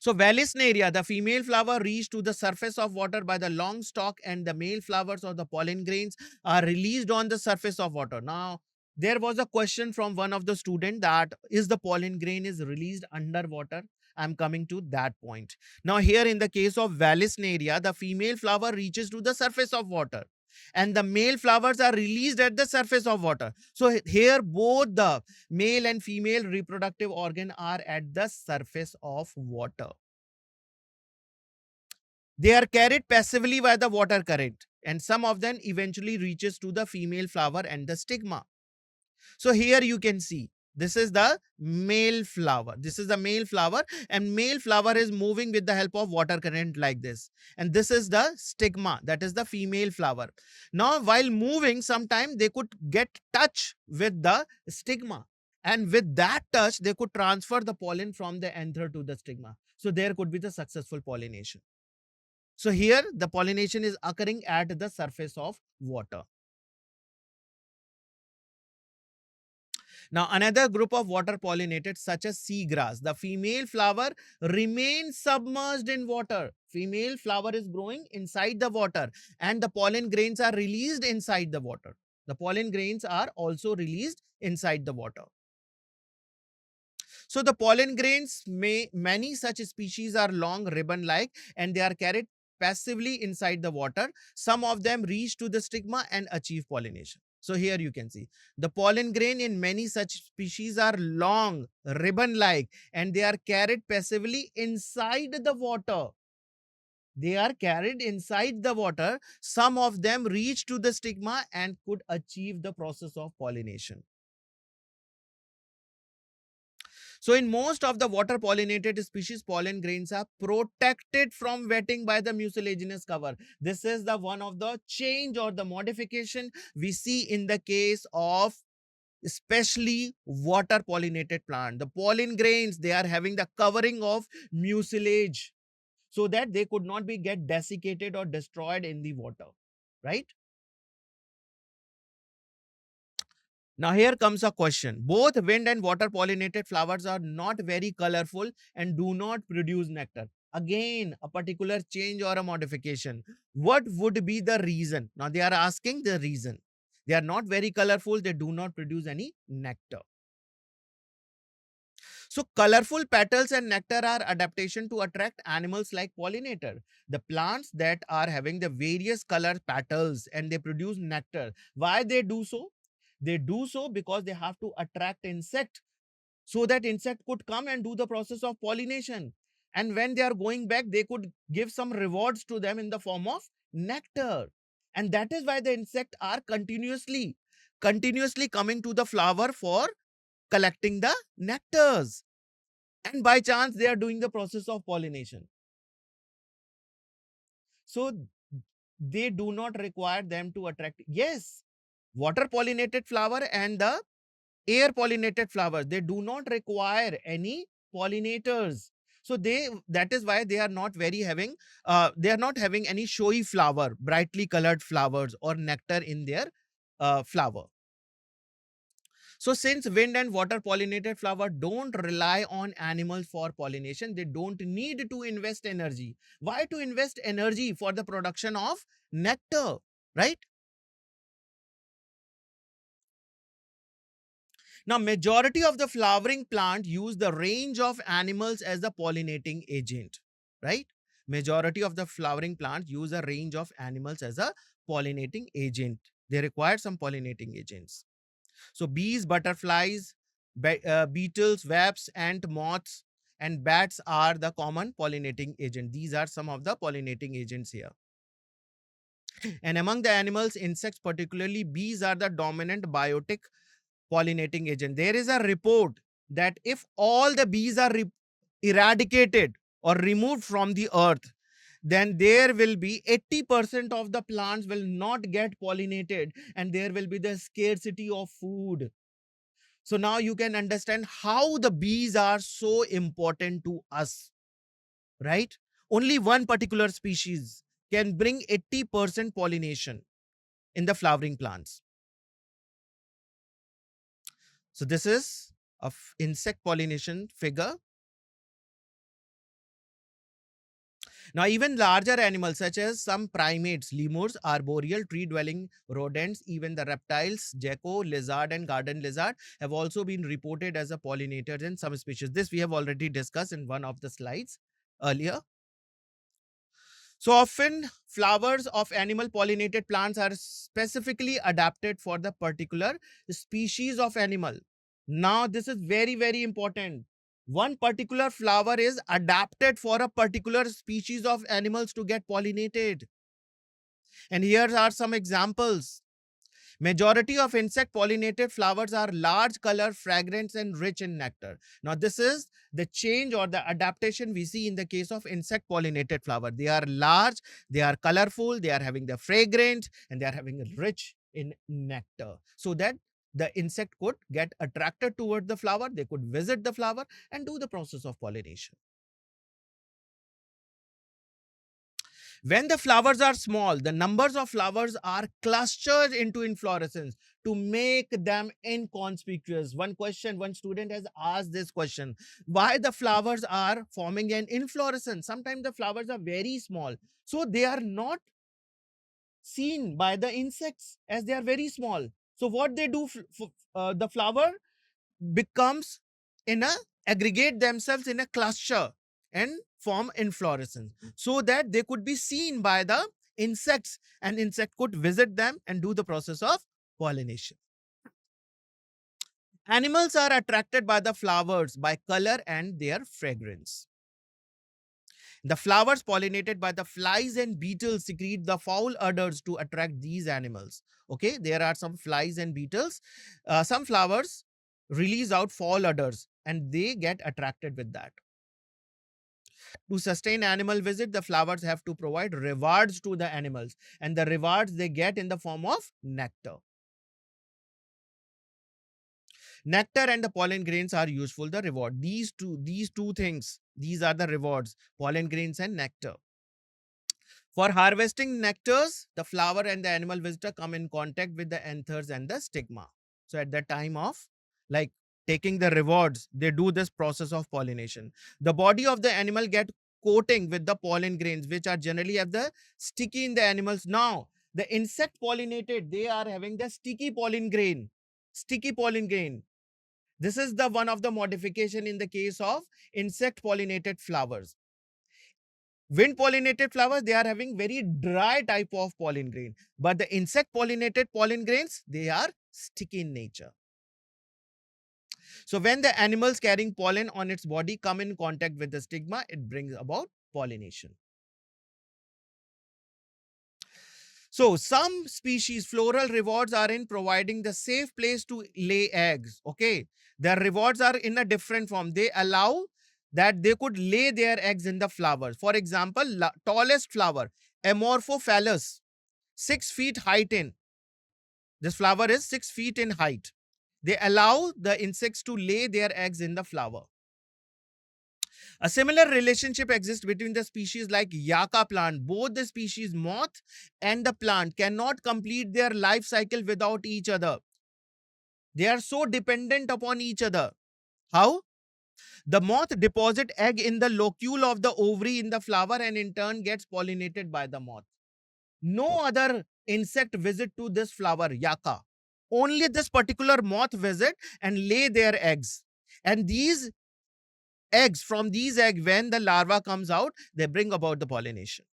So Vallisneria, the female flower reach to the surface of water by the long stalk and the male flowers or the pollen grains are released on the surface of water. Now, there was a question from one of the student that is the pollen grain is released underwater. I'm coming to that point. Now, here in the case of Vallisneria, the female flower reaches to the surface of water and the male flowers are released at the surface of water. So here both the male and female reproductive organ are at the surface of water. They are carried passively by the water current and some of them eventually reaches to the female flower and the stigma. So here you can see this is the male flower. This is the male flower and male flower is moving with the help of water current like this. And this is the stigma, that is the female flower. Now while moving, sometime they could get touch with the stigma. And with that touch, they could transfer the pollen from the anther to the stigma. So there could be the successful pollination. So here the pollination is occurring at the surface of water. Now, another group of water pollinators such as seagrass, the female flower remains submerged in water. Female flower is growing inside the water and the pollen grains are released inside the water. The pollen grains are also released inside the water. So the pollen grains, many such species are long ribbon-like and they are carried passively inside the water. Some of them reach to the stigma and achieve pollination. So here you can see the pollen grain in many such species are long, ribbon-like, and they are carried passively inside the water. They are carried inside the water. Some of them reach to the stigma and could achieve the process of pollination. So in most of the water pollinated species, pollen grains are protected from wetting by the mucilaginous cover. This is the one of the change or the modification we see in the case of especially water pollinated plant. The pollen grains, they are having the covering of mucilage so that they could not be get desiccated or destroyed in the water, right? Now here comes a question. Both wind and water pollinated flowers are not very colorful and do not produce nectar. Again, a particular change or a modification. What would be the reason? Now they are asking the reason. They are not very colorful. They do not produce any nectar. So colorful petals and nectar are adaptation to attract animals like pollinator. The plants that are having the various color petals and they produce nectar. Why they do so? They do so because they have to attract insect so that insect could come and do the process of pollination. And when they are going back, they could give some rewards to them in the form of nectar. And that is why the insect are continuously coming to the flower for collecting the nectars. And by chance, they are doing the process of pollination. So they do not require them to attract. Yes, water pollinated flower and the air pollinated flowers, they do not require any pollinators. So that is why they are not very having they are not having any showy flower, brightly colored flowers or nectar in their flower. So since wind and water pollinated flower don't rely on animals for pollination, they don't need to invest energy. Why to invest energy for the production of nectar, right? Now, majority of the flowering plant use the range of animals as the pollinating agent, right? Majority of the flowering plants use a range of animals as a pollinating agent. They require some pollinating agents. So bees, butterflies, beetles, wasps, and moths and bats are the common pollinating agent. These are some of the pollinating agents here. And among the animals, insects, particularly bees, are the dominant biotic pollinating agent. There is a report that if all the bees are eradicated or removed from the earth, then there will be 80% of the plants will not get pollinated and there will be the scarcity of food. So now you can understand how the bees are so important to us, right? Only one particular species can bring 80% pollination in the flowering plants. So this is of insect pollination figure. Now, even larger animals such as some primates, lemurs, arboreal, tree-dwelling rodents, even the reptiles, gecko, lizard, and garden lizard have also been reported as a pollinators in some species. This we have already discussed in one of the slides earlier. So often flowers of animal pollinated plants are specifically adapted for the particular species of animal. Now this is very, very important. One particular flower is adapted for a particular species of animals to get pollinated. And here are some examples. Majority of insect pollinated flowers are large, color, fragrant, and rich in nectar. Now, this is the change or the adaptation we see in the case of insect pollinated flower. They are large, they are colorful, they are having the fragrance, and they are having rich in nectar. So that the insect could get attracted toward the flower, they could visit the flower and do the process of pollination. When the flowers are small, the numbers of flowers are clustered into inflorescence. to make them inconspicuous. One student has asked this question: why the flowers are forming an inflorescence? Sometimes the flowers are very small, so they are not seen by the insects as they are very small. So what they do, the flower becomes in a aggregate themselves in a cluster and form inflorescence, so that they could be seen by the insects, and insect could visit them and do the process of pollination. Animals are attracted by the flowers by color and their fragrance. The flowers pollinated by the flies and beetles secrete the foul odors to attract these animals. Okay, there are some flies and beetles. Some flowers release out foul odors and they get attracted with that. To sustain animal visit, the flowers have to provide rewards to the animals, and the rewards they get in the form of nectar. Nectar and the pollen grains are useful. The reward, these two things, these are the rewards: pollen grains and nectar. For harvesting nectars, the flower and the animal visitor come in contact with the anthers and the stigma. So at the time of like taking the rewards, they do this process of pollination. The body of the animal get coating with the pollen grains, which are generally have the sticky in the animals. Now, the insect pollinated, they are having the sticky pollen grain. Sticky pollen grain. This is the one of the modification in the case of insect pollinated flowers. Wind pollinated flowers, they are having very dry type of pollen grain, but the insect pollinated pollen grains, they are sticky in nature. So when the animals carrying pollen on its body come in contact with the stigma, it brings about pollination. So some species floral rewards are in providing the safe place to lay eggs. Okay, their rewards are in a different form. They allow that they could lay their eggs in the flowers. For example, tallest flower, Amorphophallus, 6 feet height in. This flower is 6 feet in height. They allow the insects to lay their eggs in the flower. A similar relationship exists between the species like yucca plant. Both the species moth and the plant cannot complete their life cycle without each other. They are so dependent upon each other. How? The moth deposits egg in the locule of the ovary in the flower and in turn gets pollinated by the moth. No other insect visit to this flower, yucca. Only this particular moth visit and lay their eggs. And these eggs, from these eggs, when the larva comes out, they bring about the pollination.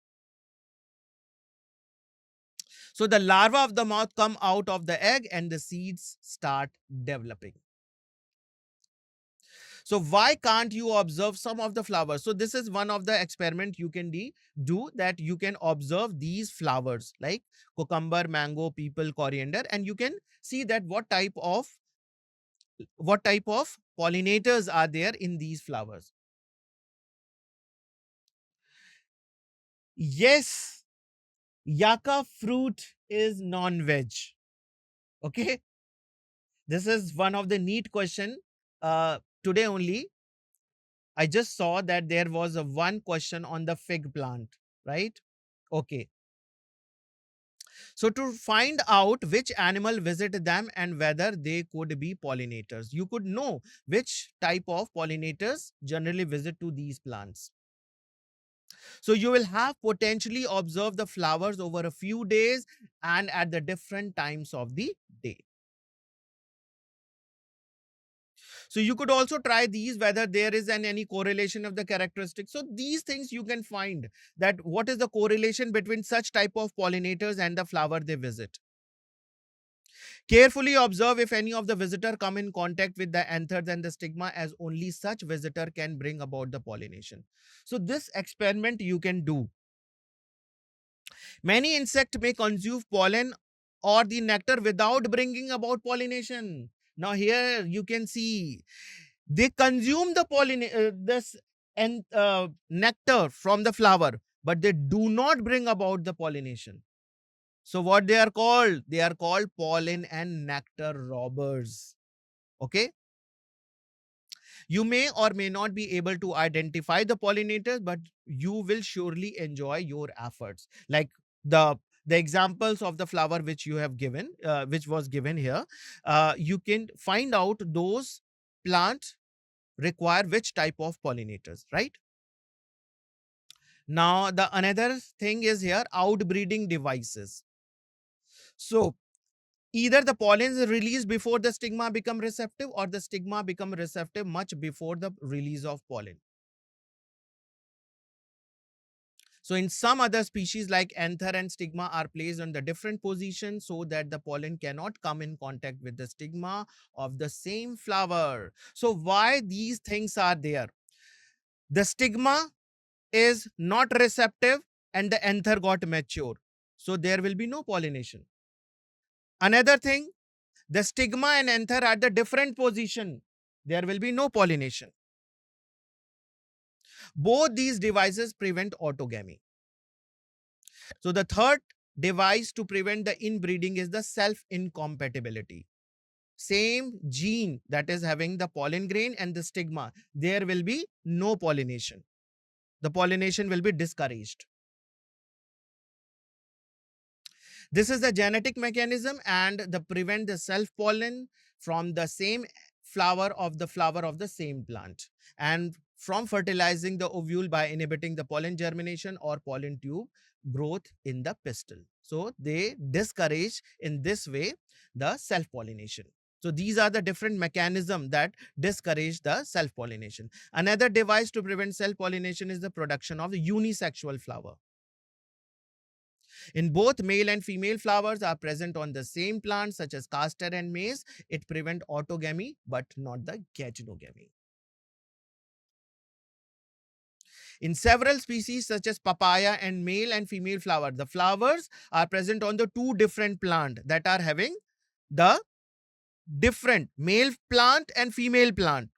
So the larva of the moth come out of the egg and the seeds start developing. So why can't you observe some of the flowers? So this is one of the experiment you can do, that you can observe these flowers like cucumber, mango, people, coriander, and you can see that what type of pollinators are there in these flowers. Yes, yucca fruit is non-veg. Okay, this is one of the neat question. Today only I just saw that there was a one question on the fig plant, right? Okay, so to find out which animal visited them and whether they could be pollinators, you could know which type of pollinators generally visit to these plants. So you will have potentially observed the flowers over a few days and at the different times of the day. So you could also try these, whether there is any correlation of the characteristics. So these things you can find, that what is the correlation between such type of pollinators and the flower they visit. Carefully observe if any of the visitor come in contact with the anthers and the stigma, as only such visitor can bring about the pollination. So this experiment you can do. Many insects may consume pollen or the nectar without bringing about pollination. Now here you can see they consume the nectar from the flower, but they do not bring about the pollination. So what they are called? They are called pollen and nectar robbers. Okay. You may or may not be able to identify the pollinators, but you will surely enjoy your efforts. Like the the examples of the flower which you have given, which was given here, you can find out those plants require which type of pollinators, right? Now, the another thing is here, outbreeding devices. So, either the pollen is released before the stigma become receptive, or the stigma become receptive much before the release of pollen. So in some other species like anther and stigma are placed on the different position so that the pollen cannot come in contact with the stigma of the same flower. So why these things are there? The stigma is not receptive and the anther got mature. So there will be no pollination. Another thing, the stigma and anther are the different position. There will be no pollination. Both these devices prevent autogamy. So the third device to prevent the inbreeding is the self-incompatibility. Same gene that is having the pollen grain and the stigma, there will be no pollination. The pollination will be discouraged. This is the genetic mechanism and the prevent the self-pollen from the same flower of the same plant, and from fertilizing the ovule by inhibiting the pollen germination or pollen tube growth in the pistil. So they discourage in this way the self-pollination. So these are the different mechanisms that discourage the self-pollination. Another device to prevent self-pollination is the production of the unisexual flower. In both male and female flowers are present on the same plant such as castor and maize. It prevents autogamy but not the gagenogamy. In several species such as papaya and male and female flower, the flowers are present on the two different plant that are having the different male plant and female plant,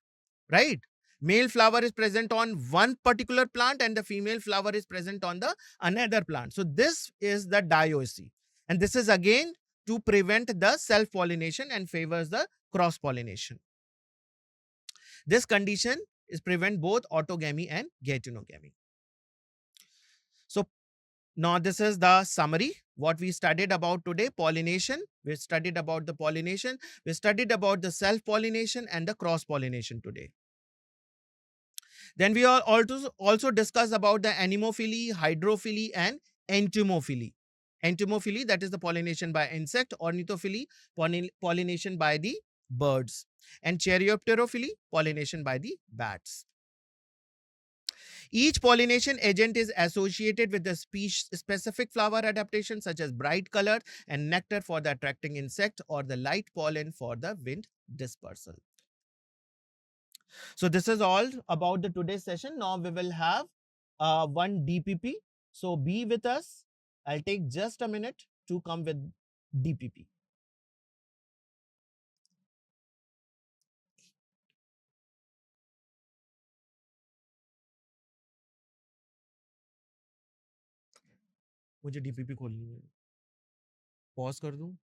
right? Male flower is present on one particular plant and the female flower is present on the another plant. So this is the dioicy, and this is again to prevent the self-pollination and favors the cross-pollination. This condition is prevent both autogamy and gagenogamy. So now this is the summary what we studied about today. Pollination, we studied about the pollination, we studied about the self-pollination and the cross-pollination today. Then we are also discuss about the anemophily, hydrophily, and entomophily. Entomophily, that is the pollination by insect. Ornithophily, pollination by the birds. And Cheiropterophily, pollination by the bats. Each pollination agent is associated with the specific flower adaptation such as bright color and nectar for the attracting insect or the light pollen for the wind dispersal. So this is all about the today's session. Now we will have one DPP. So be with us. I'll take just a minute to come with DPP. मुझे DPP खोलनी है. Pause कर दूं.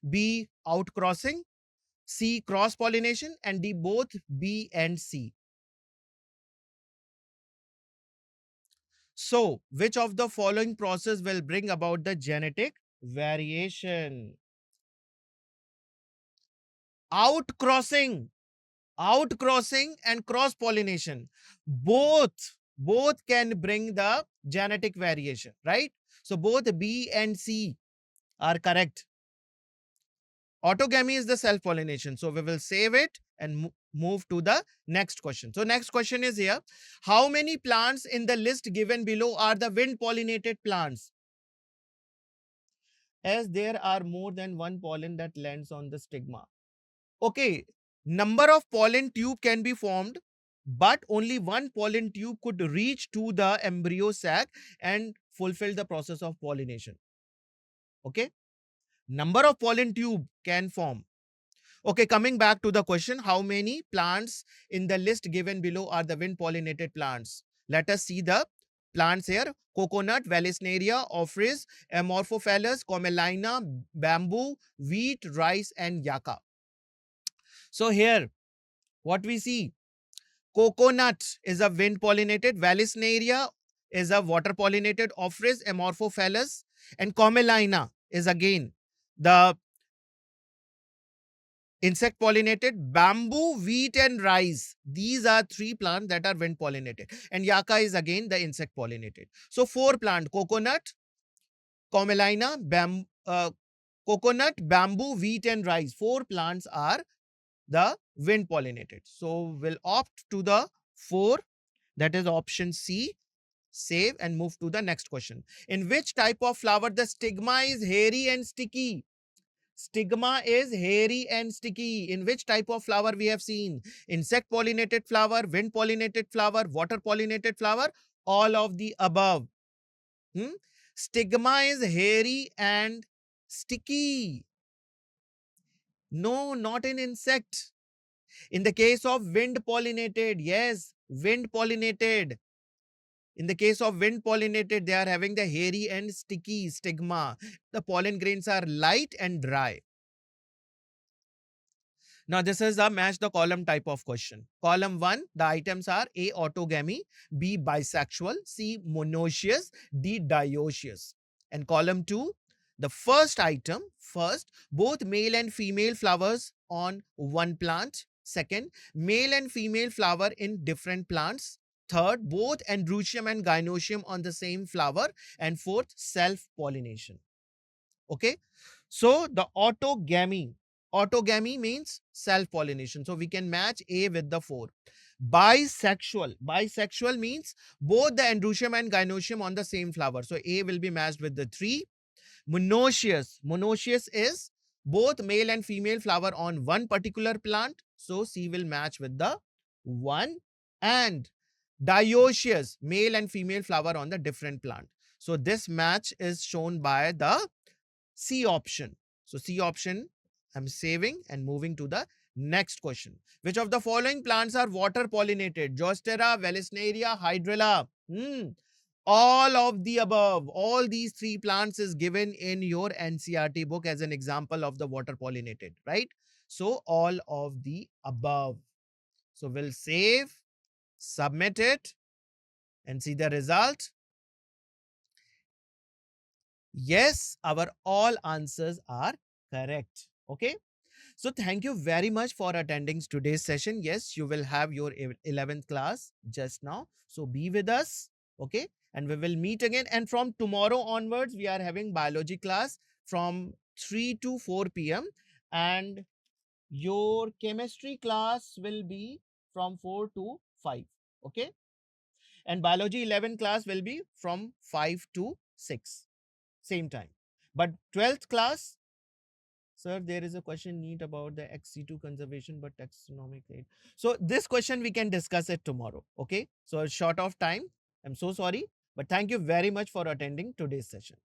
B, outcrossing, C, cross pollination, and D, both B and C. So which of the following process will bring about the genetic variation? Outcrossing, and cross pollination, both can bring the genetic variation, right? So both B and C are correct. Autogamy is the self pollination, so we will save it and move to the next question. So next question is here. How many plants in the list given below are the wind pollinated plants? As there are more than one pollen that lands on the stigma. Okay, number of pollen tube can be formed, but only one pollen tube could reach to the embryo sac and fulfill the process of pollination. Okay, number of pollen tube can form. Okay, coming back to the question, how many plants in the list given below are the wind pollinated plants? Let us see the plants here. Coconut, Vallisneria, Ophrys, Amorphophallus, Commelina, bamboo, wheat, rice, and yucca. So here, what we see, coconut is a wind pollinated, Vallisneria is a water pollinated, Ophrys, Amorphophallus, and Commelina is again the insect pollinated. Bamboo, wheat, and rice. These are three plants that are wind pollinated. And yucca is again the insect pollinated. So four plants, Commelina, coconut, bamboo, wheat, and rice. Four plants are the wind pollinated. So we'll opt to the four, that is option C. Save and move to the next question. In which type of flower the stigma is hairy and sticky? Stigma is hairy and sticky. In which type of flower we have seen? Insect pollinated flower, wind pollinated flower, water pollinated flower, all of the above. Hmm? Stigma is hairy and sticky. No, not an insect. In the case of wind pollinated, yes, wind pollinated. In the case of wind pollinated, they are having the hairy and sticky stigma. The pollen grains are light and dry. Now, this is a match the column type of question. Column 1, the items are A, autogamy, B, bisexual, C, monoecious, D, dioecious. And column 2, the first item, first, both male and female flowers on one plant. Second, male and female flower in different plants. Third, both androecium and gynoecium on the same flower. And fourth, self-pollination. Okay. So the autogamy means self-pollination. So we can match A with the 4. Bisexual means both the androecium and gynoecium on the same flower. So A will be matched with the 3. Monoecious is both male and female flower on one particular plant. So C will match with the 1. And dioecious, male and female flower on the different plant. So this match is shown by the C option. So C option, I'm saving and moving to the next question. Which of the following plants are water pollinated? Joostera, Vallisneria, Hydrilla. All of the above. All these three plants is given in your NCERT book as an example of the water pollinated, right? So all of the above. So we'll save, submit it, and see the result. Yes, our all answers are correct. Okay. So thank you very much for attending today's session. Yes, you will have your 11th class just now. So be with us. Okay. And we will meet again. And from tomorrow onwards, we are having biology class from 3 to 4 p.m. And your chemistry class will be from 4 to 5. Okay. And biology 11 class will be from 5 to 6. Same time. But 12th class, sir, there is a question need about the XC2 conservation but taxonomic rate. So this question we can discuss it tomorrow. Okay. So short of time. I'm so sorry. But thank you very much for attending today's session.